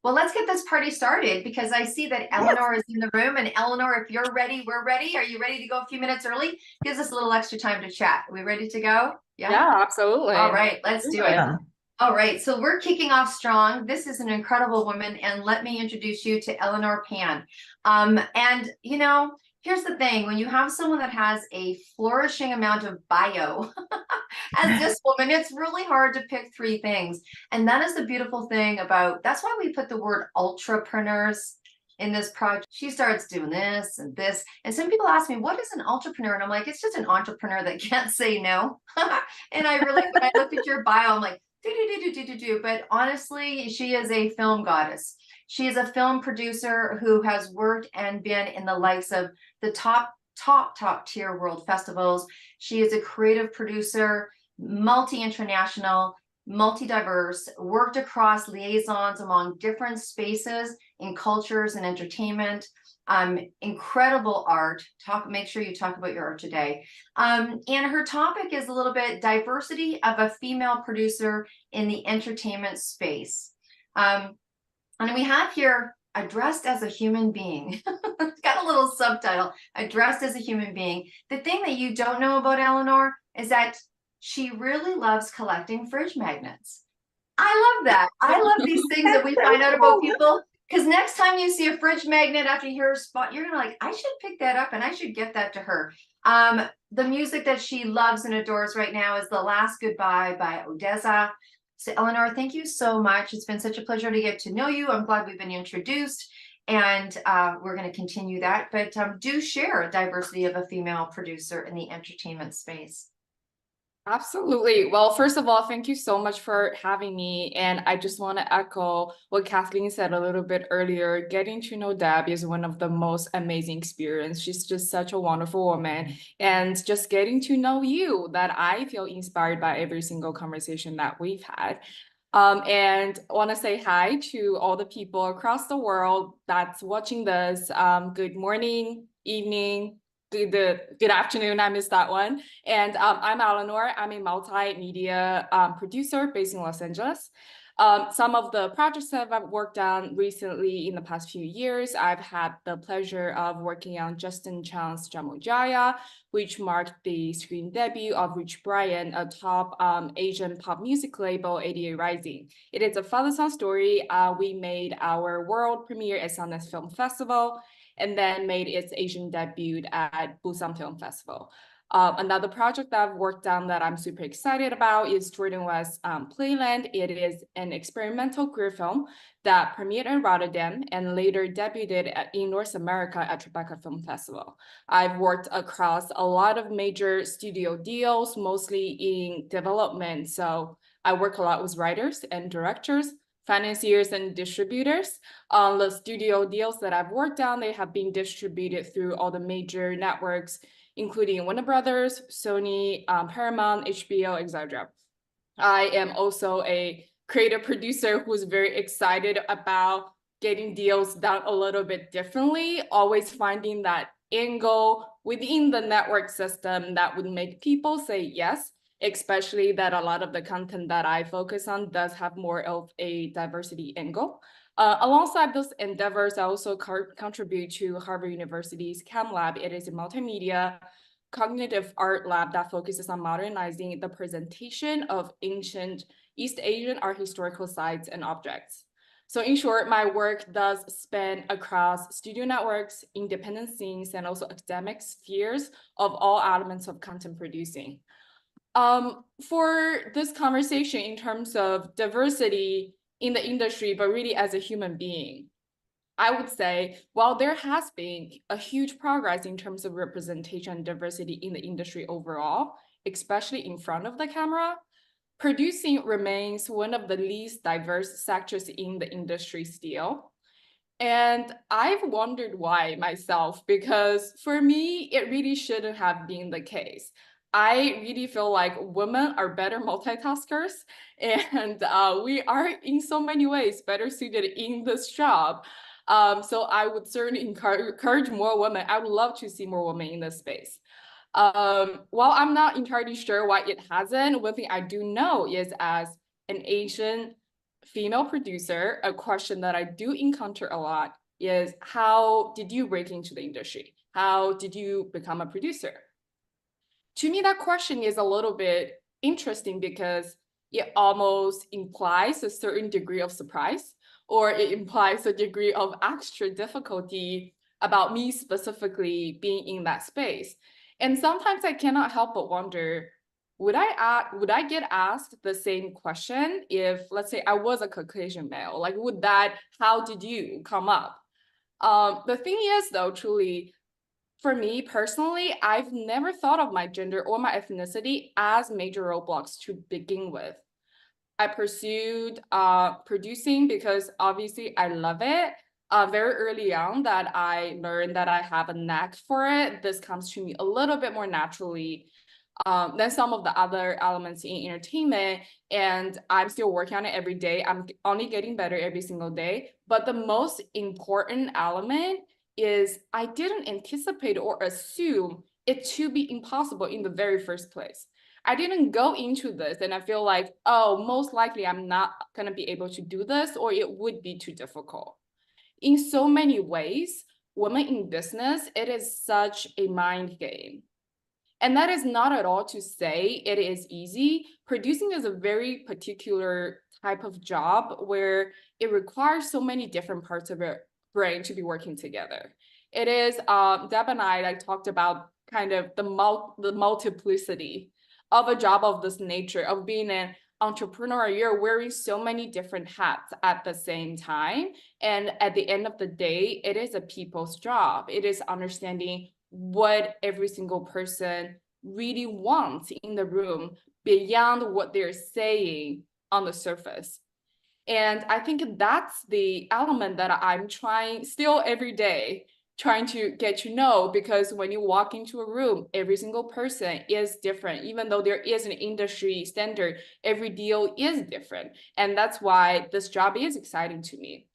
Well, let's get this party started because I see that Elenore is in the room. And Elenore, if you're ready, we're ready. Are you ready to go a few minutes early? Gives us a little extra time to chat. Are we ready to go? Yeah. Yeah, All absolutely. right, let's do it. Yeah. All right, so we're kicking off strong. This is an incredible woman, and let me introduce you to Elenore Pan. And here's the thing: when you have someone that has a flourishing amount of bio, as this woman, it's really hard to pick three things. And that is the beautiful thing about. That's why we put the word entrepreneurs in this project. She starts doing this and this, and some people ask me, "What is an entrepreneur?" And I'm like, "It's just an entrepreneur that can't say no." And I really, when I looked at your bio, I'm like do. But honestly, she is a film goddess. She is a film producer who has worked and been in the likes of the top tier world festivals. She is a creative producer, multi-international, multi-diverse, worked across liaisons among different spaces in cultures and entertainment. Incredible art. Make sure you talk about your art today. And her topic is a little bit diversity of a female producer in the entertainment space. And we have here addressed as a human being. It's got a little subtitle, addressed as a human being. The thing that you don't know about Elenore is that she really loves collecting fridge magnets. I love that. I love these things that we find out about people. Because next time you see a fridge magnet after you hear her spot, you're gonna like, I should pick that up and I should get that to her. The music that she loves and adores right now is The Last Goodbye by Odessa. So Elenore, thank you so much. It's been such a pleasure to get to know you. I'm glad we've been introduced, and we're going to continue that. But do share a diversity of a female producer in the entertainment space. Absolutely. Well, first of all, thank you so much for having me. And I just want to echo what Kathleen said a little bit earlier. Getting to know Deb is one of the most amazing experience. She's just such a wonderful woman. And just getting to know you, that I feel inspired by every single conversation that we've had. And want to say hi to all the people across the world that's watching this. Good morning, evening, good afternoon. I missed that one. And I'm Elenore. I'm a multimedia producer based in Los Angeles. Some of the projects that I've worked on recently in the past few years, I've had the pleasure of working on Justin Chang's Jamojaya, which marked the screen debut of Rich Brian, a top Asian pop music label, 88 Rising. It is a father-son story. We made our world premiere at Sundance Film Festival, and then made its Asian debut at Busan Film Festival. Another project that I've worked on that I'm super excited about is Jordan West's Playland. It is an experimental queer film that premiered in Rotterdam and later debuted in North America at Tribeca Film Festival. I've worked across a lot of major studio deals, mostly in development. So I work a lot with writers and directors, financiers and distributors. The studio deals that I've worked on, they have been distributed through all the major networks, including Warner Brothers, Sony, Paramount, HBO, etc. I am also a creative producer who's very excited about getting deals done a little bit differently, always finding that angle within the network system that would make people say yes, especially that a lot of the content that I focus on does have more of a diversity angle. Alongside those endeavors, I also contribute to Harvard University's CAM Lab. It is a multimedia cognitive art lab that focuses on modernizing the presentation of ancient East Asian art historical sites and objects. So in short, my work does span across studio networks, independent scenes, and also academic spheres of all elements of content producing. For this conversation in terms of diversity in the industry, but really as a human being, I would say, while there has been a huge progress in terms of representation and diversity in the industry overall, especially in front of the camera, producing remains one of the least diverse sectors in the industry still. And I've wondered why myself, because for me, it really shouldn't have been the case. I really feel like women are better multitaskers, and we are in so many ways better suited in this job. So I would certainly encourage more women. I would love to see more women in this space. While I'm not entirely sure why it hasn't, one thing I do know is as an Asian female producer, a question that I do encounter a lot is, how did you break into the industry? How did you become a producer? To me, that question is a little bit interesting because it almost implies a certain degree of surprise, or it implies a degree of extra difficulty about me specifically being in that space. And sometimes I cannot help but wonder, would I get asked the same question if, let's say, I was a Caucasian male? Like, how did you come up? The thing is, though, truly, for me personally, I've never thought of my gender or my ethnicity as major roadblocks to begin with. I pursued producing because obviously I love it. Very early on that I learned that I have a knack for it. This comes to me a little bit more naturally than some of the other elements in entertainment. And I'm still working on it every day. I'm only getting better every single day. But the most important element is I didn't anticipate or assume it to be impossible in the very first place. I didn't go into this and I feel like, oh, most likely I'm not going to be able to do this, or it would be too difficult. In so many ways, women in business, it is such a mind game. And that is not at all to say it is easy. Producing is a very particular type of job where it requires so many different parts of your brain to be working together. It is, Deb and I like talked about kind of the multiplicity of a job of this nature, of being an entrepreneur. You're wearing so many different hats at the same time. And at the end of the day, it is a people's job. It is understanding what every single person really wants in the room beyond what they're saying on the surface. And I think that's the element that I'm trying still every day, trying to get to know, because when you walk into a room, every single person is different. Even though there is an industry standard, every deal is different. And that's why this job is exciting to me.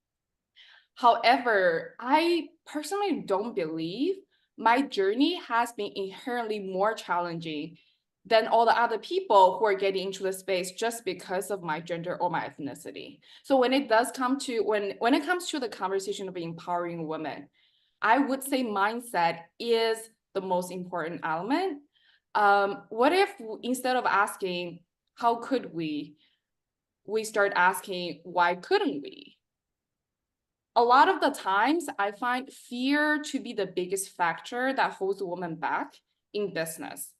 However, I personally don't believe my journey has been inherently more challenging than all the other people who are getting into the space just because of my gender or my ethnicity. So when it does come to when it comes to the conversation of empowering women, I would say mindset is the most important element. What if instead of asking how could we start asking why couldn't we? A lot of the times, I find fear to be the biggest factor that holds a woman back in business.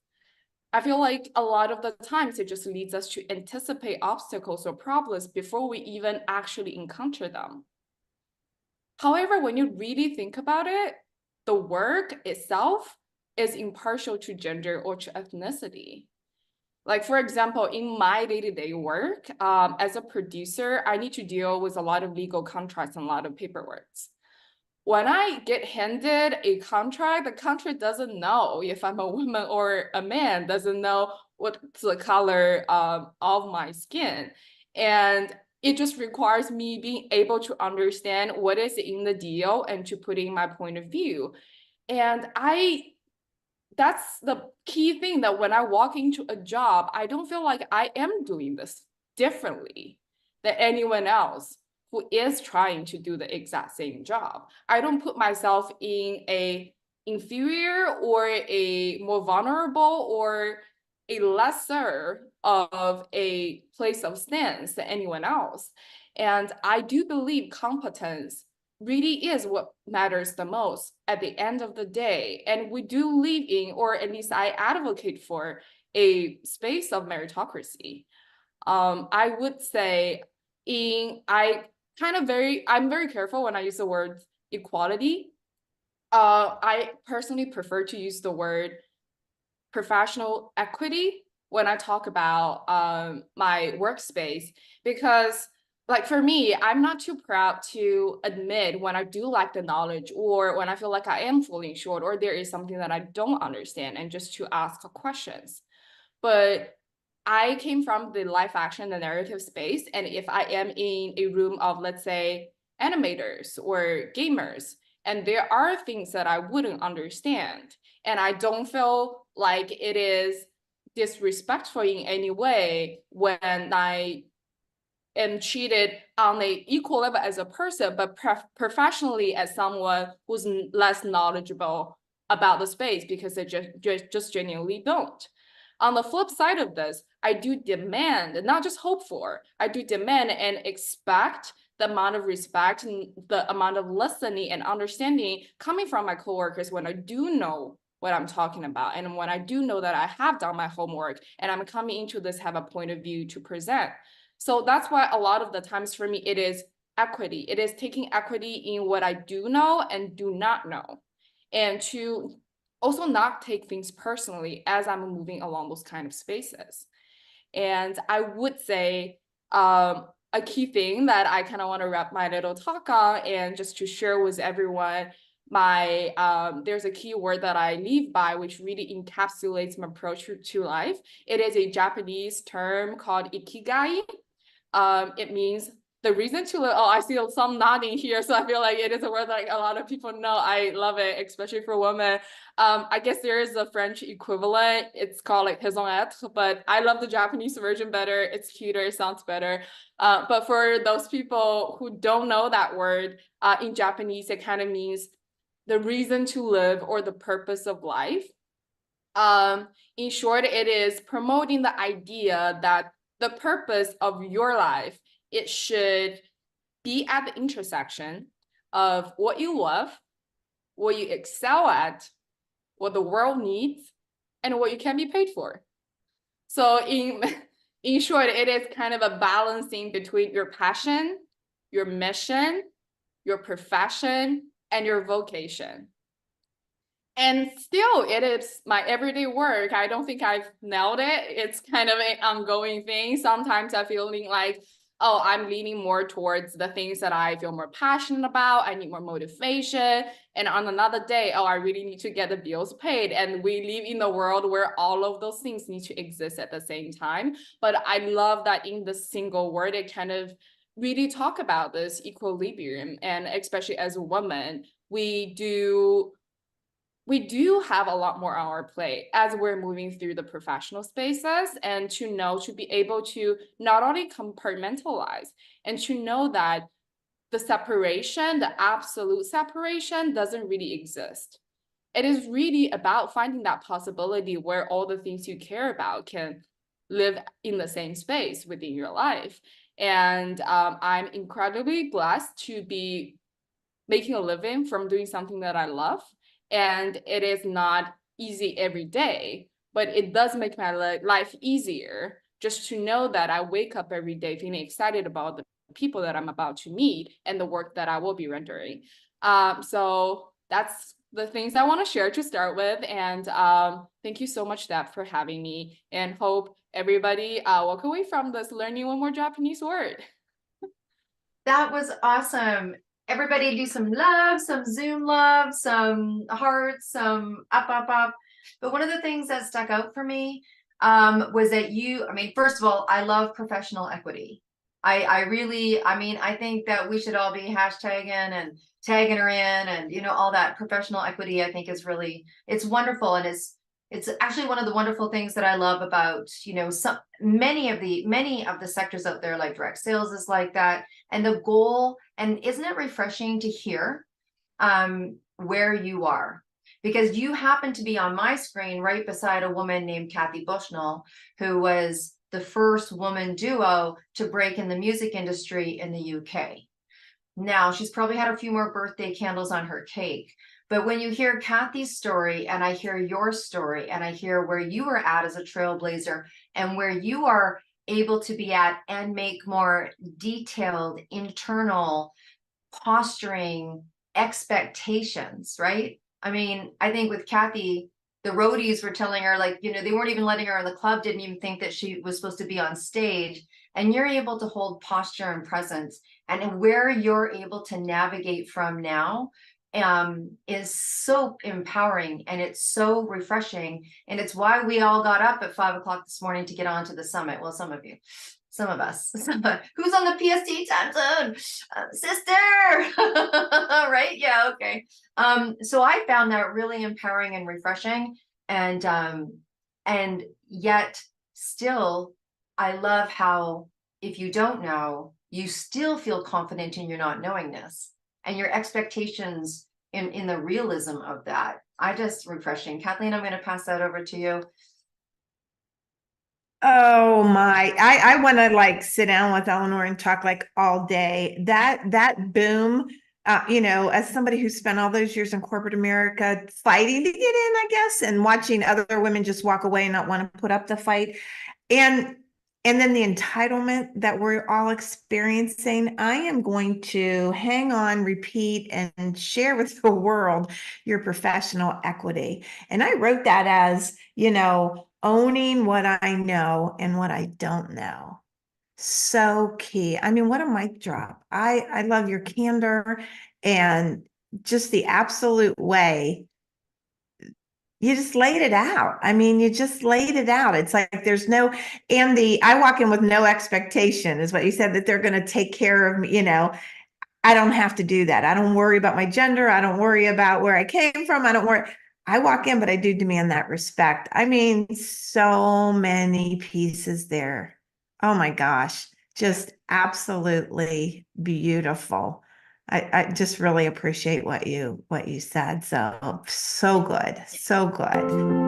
I feel like a lot of the times it just leads us to anticipate obstacles or problems before we even actually encounter them. However, when you really think about it, the work itself is impartial to gender or to ethnicity. Like, for example, in my day-to-day work, as a producer, I need to deal with a lot of legal contracts and a lot of paperwork. When I get handed a contract, the contract doesn't know if I'm a woman or a man, doesn't know what's the color of my skin. And it just requires me being able to understand what is in the deal and to put in my point of view. And that's the key thing, that when I walk into a job, I don't feel like I am doing this differently than anyone else who is trying to do the exact same job. I don't put myself in a inferior or a more vulnerable or a lesser of a place of stance than anyone else. And I do believe competence really is what matters the most at the end of the day. And we do live in, or at least I advocate for, a space of meritocracy. I would say I'm very careful when I use the word equality. I personally prefer to use the word professional equity when I talk about my workspace, because like for me, I'm not too proud to admit when I do lack the knowledge, or when I feel like I am falling short, or there is something that I don't understand, and just to ask questions. But I came from the live action, the narrative space. And if I am in a room of, let's say, animators or gamers, and there are things that I wouldn't understand, and I don't feel like it is disrespectful in any way when I am treated on a equal level as a person, but professionally as someone who's less knowledgeable about the space because they just genuinely don't. On the flip side of this, I do demand, not just hope for, I do demand and expect the amount of respect and the amount of listening and understanding coming from my coworkers when I do know what I'm talking about. And when I do know that I have done my homework and I'm coming into this, have a point of view to present. So that's why a lot of the times for me, it is equity. It is taking equity in what I do know and do not know. And to also not take things personally as I'm moving along those kind of spaces. And I would say a key thing that I kind of want to wrap my little talk on and just to share with everyone, there's a key word that I live by, which really encapsulates my approach to life. It is a Japanese term called ikigai. It means the reason to live. Oh, I see some nodding here, so I feel like it is a word that a lot of people know. I love it, especially for women. I guess there is a French equivalent. It's called like raison d'être, but I love the Japanese version better. It's cuter, it sounds better. But for those people who don't know that word, in Japanese, it kind of means the reason to live or the purpose of life. In short, it is promoting the idea that the purpose of your life, it should be at the intersection of what you love, what you excel at, what the world needs, and what you can be paid for. So in short, it is kind of a balancing between your passion, your mission, your profession, and your vocation. And still, it is my everyday work. I don't think I've nailed it. It's kind of an ongoing thing. Sometimes I'm feeling like, oh, I'm leaning more towards the things that I feel more passionate about. I need more motivation. And on another day, oh, I really need to get the bills paid. And we live in a world where all of those things need to exist at the same time. But I love that in the single word, it kind of really talk about this equilibrium. And especially as a woman, we do have a lot more on our plate as we're moving through the professional spaces, and to be able to not only compartmentalize and to know that the separation, the absolute separation doesn't really exist. It is really about finding that possibility where all the things you care about can live in the same space within your life. And I'm incredibly blessed to be making a living from doing something that I love. And it is not easy every day, but it does make my life easier just to know that I wake up every day feeling excited about the people that I'm about to meet and the work that I will be rendering. So that's the things I want to share to start with. And thank you so much, Deb, for having me, and hope everybody walk away from this learning one more Japanese word. That was awesome. Everybody do some love, some Zoom love, some hearts, some up. But one of the things that stuck out for me was that first of all, I love professional equity. I think that we should all be hashtagging and tagging her in, and all that professional equity. I think is really, it's wonderful, and it's actually one of the wonderful things that I love about, many of the sectors out there, like direct sales is like that. And the goal, and isn't it refreshing to hear where you are? Because you happen to be on my screen right beside a woman named Kathy Bushnell, who was the first woman duo to break in the music industry in the UK. Now, she's probably had a few more birthday candles on her cake. But when you hear Kathy's story, and I hear your story, and I hear where you were at as a trailblazer, and where you are able to be at and make more detailed internal posturing expectations, right? I think with Kathy, the roadies were telling her, like, they weren't even letting her in the club, didn't even think that she was supposed to be on stage. And you're able to hold posture and presence, and where you're able to navigate from now is so empowering, and it's so refreshing. And it's why we all got up at 5 o'clock this morning to get onto the summit. Well, some of us, who's on the PST time zone, sister, right? Yeah, okay. So I found that really empowering and refreshing, and yet still, I love how if you don't know, you still feel confident in your not knowingness and your expectations in the realism of that. I just refreshing. Kathleen, I'm going to pass that over to you. Oh my, I want to like sit down with Elenore and talk like all day. That boom, as somebody who spent all those years in corporate America fighting to get in, I guess, and watching other women just walk away and not want to put up the fight. And then the entitlement that we're all experiencing, I am going to hang on, repeat, and share with the world your professional equity. And I wrote that as, owning what I know and what I don't know. So key. I mean, what a mic drop. I love your candor and just the absolute way you just laid it out. I mean, you just laid it out. It's like there's no, I walk in with no expectation, is what you said, that they're going to take care of me. I don't have to do that. I don't worry about my gender. I don't worry about where I came from. I don't worry. I walk in, but I do demand that respect. I mean, so many pieces there. Oh my gosh, just absolutely beautiful. I just really appreciate what you said. So good. So good.